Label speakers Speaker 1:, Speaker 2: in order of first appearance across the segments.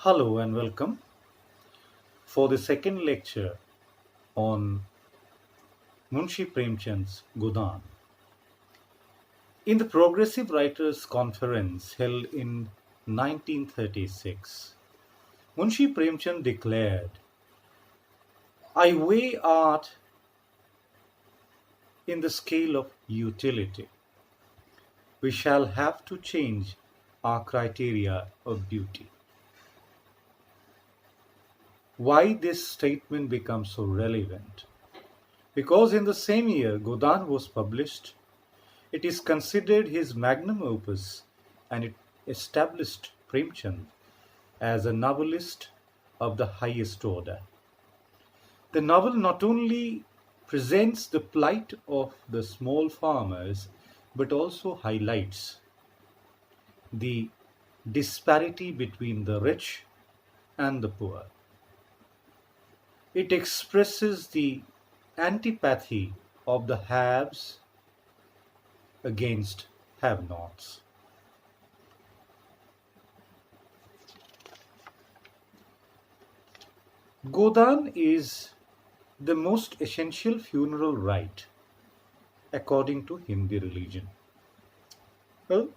Speaker 1: Hello and welcome for the second lecture on Munshi Premchand's Godaan. In the Progressive Writers' Conference held in 1936, Munshi Premchand declared, I weigh art in the scale of utility. We shall have to change our criteria of beauty. Why this statement becomes so relevant? Because in the same year Godaan was published, it is considered his magnum opus and it established Premchand as a novelist of the highest order. The novel not only presents the plight of the small farmers but also highlights the disparity between the rich and the poor. It expresses the antipathy of the haves against have-nots. Godaan is the most essential funeral rite according to Hindu religion. Well,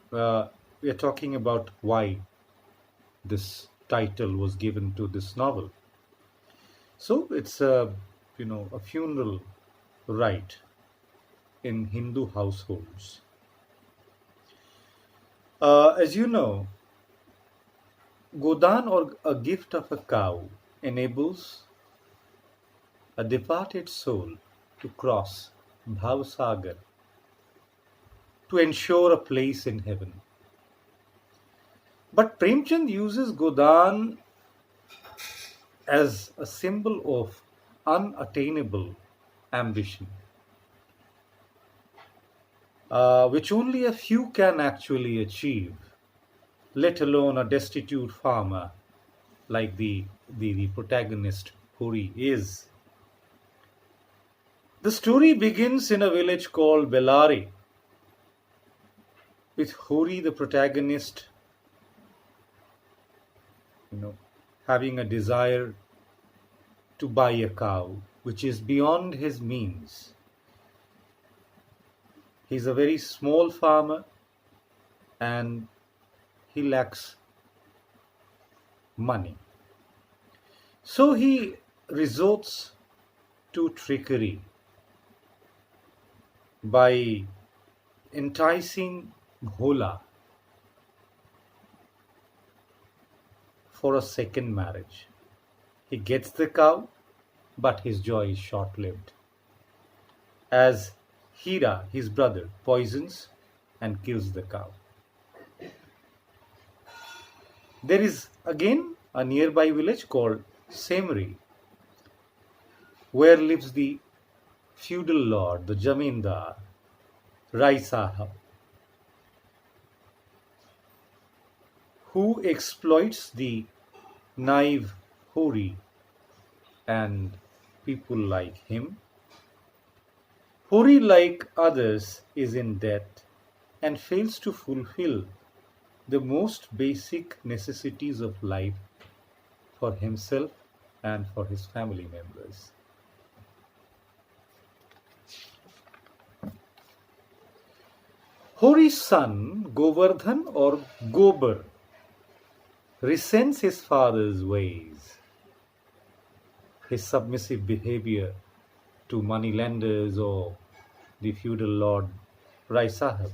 Speaker 1: we are talking about why this title was given to this novel. So it's a funeral rite in Hindu households. As you know, Godaan or a gift of a cow enables a departed soul to cross Bhavsagar to ensure a place in heaven. But Premchand uses Godaan as a symbol of unattainable ambition, which only a few can actually achieve, let alone a destitute farmer like the protagonist Hori is. The story begins in a village called Bellari, with Hori, the protagonist, having a desire to buy a cow, which is beyond his means. He's a very small farmer and he lacks money. So he resorts to trickery by enticing Bhola for a second marriage. He gets the cow, but his joy is short lived, as Hira, his brother, poisons and kills the cow. There is again a nearby village called Semri, where lives the feudal lord, the Jamindar, Rai Sahab, who exploits the naive Hori and people like him. Hori, like others, is in debt and fails to fulfill the most basic necessities of life for himself and for his family members. Hori's son, Govardhan or Gobar, resents his father's ways, his submissive behavior to moneylenders or the feudal lord Rai Sahab.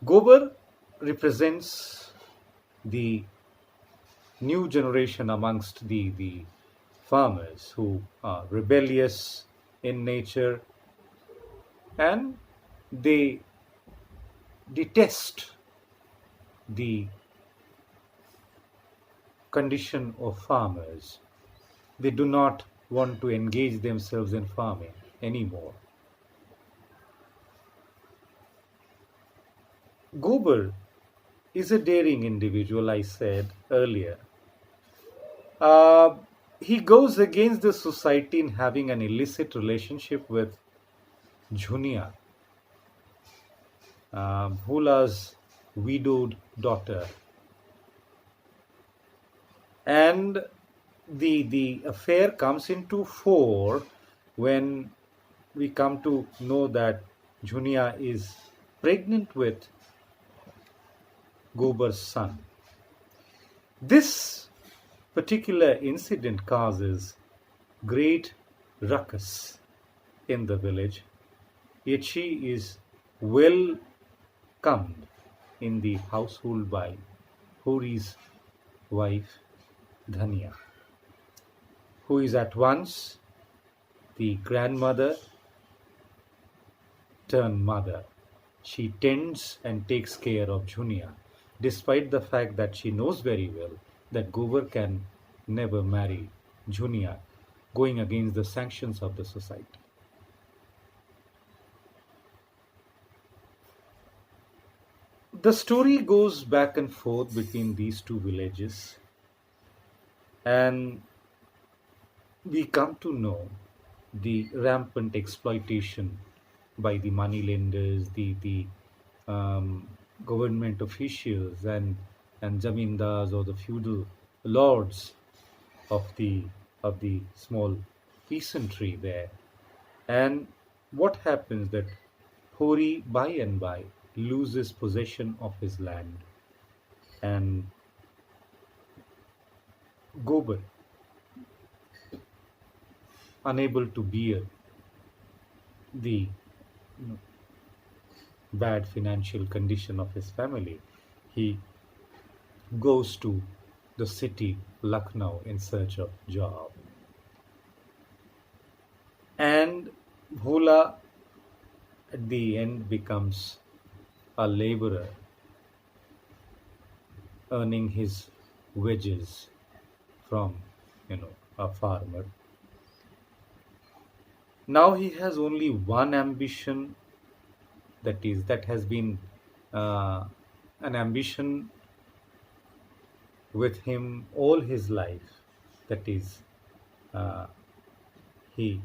Speaker 1: Gobar represents the new generation amongst the farmers who are rebellious in nature and they detest the condition of farmers. They do not want to engage themselves in farming anymore. Gobar is a daring individual, I said earlier. Uh, he goes against the society in having an illicit relationship with Junia, Bhula's widowed daughter. And the affair comes into fore when we come to know that Junia is pregnant with Gobar's son. This particular incident causes great ruckus in the village, yet she is welcomed in the household by Hori's wife Dhania, who is at once the grandmother turned mother. She tends and takes care of Junia, despite the fact that she knows very well that Gobar can never marry Junia, going against the sanctions of the society. The story goes back and forth between these two villages, and we come to know the rampant exploitation by the moneylenders, the government officials, and zamindars or the feudal lords of the small peasantry there. And what happens that Hori by and by loses possession of his land, and Gobar, unable to bear the bad financial condition of his family, he goes to the city Lucknow in search of job. And Bhola at the end becomes a laborer, earning his wages from a farmer. Now he has only one ambition, that has been uh, an ambition with him all his life. That is, uh, he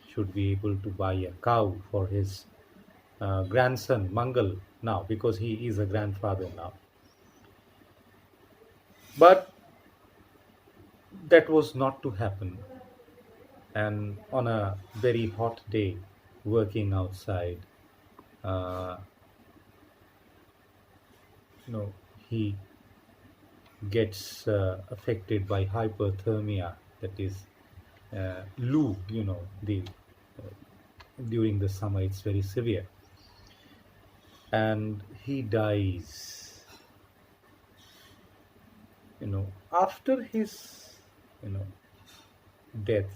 Speaker 1: should be able to buy a cow for his grandson Mangal now, because he is a grandfather now. But that was not to happen. And on a very hot day, working outside, uh, he gets affected by hyperthermia, that is loo, the during the summer it's very severe, and he dies. After his you know death,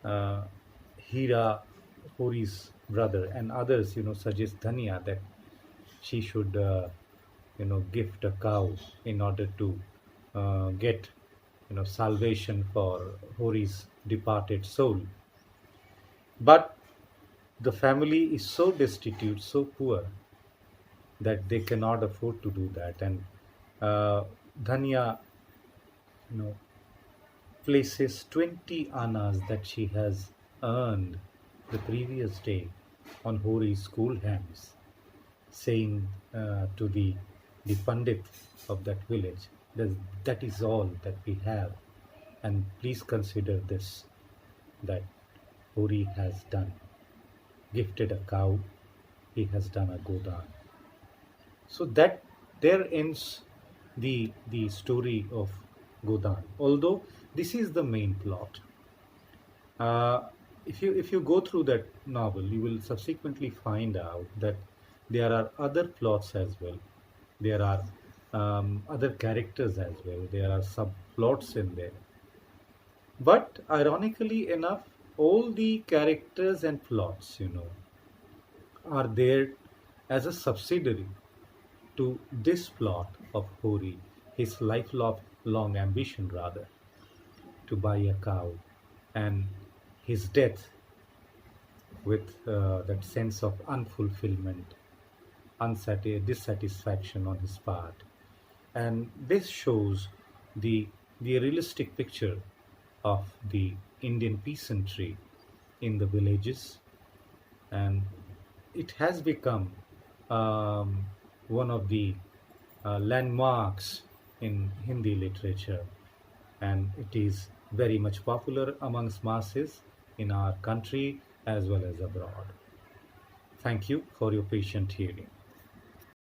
Speaker 1: uh, Hira, Hori's brother, and others suggest Dhania that she should gift a cow in order to get salvation for Hori's departed soul. But the family is so destitute, so poor, that they cannot afford to do that. And Dhanya, you know, places 20 annas that she has earned the previous day on Hori's school hands, saying to the Pandit of that village that that is all that we have, and please consider this, that Hori has done, gifted a cow, he has done a Godaan. So that there ends the story of Godaan. Although this is the main plot, uh, if you go through that novel, you will subsequently find out that there are other plots as well. There are other characters as well. There are subplots in there. But ironically enough, all the characters and plots, are there as a subsidiary to this plot of Hori, his lifelong ambition rather, to buy a cow, and his death with that sense of unfulfillment, dissatisfaction on his part. And this shows the realistic picture of the Indian peasantry in the villages, and it has become one of the landmarks in Hindi literature, and it is very much popular amongst masses in our country as well as abroad. Thank you for your patient hearing.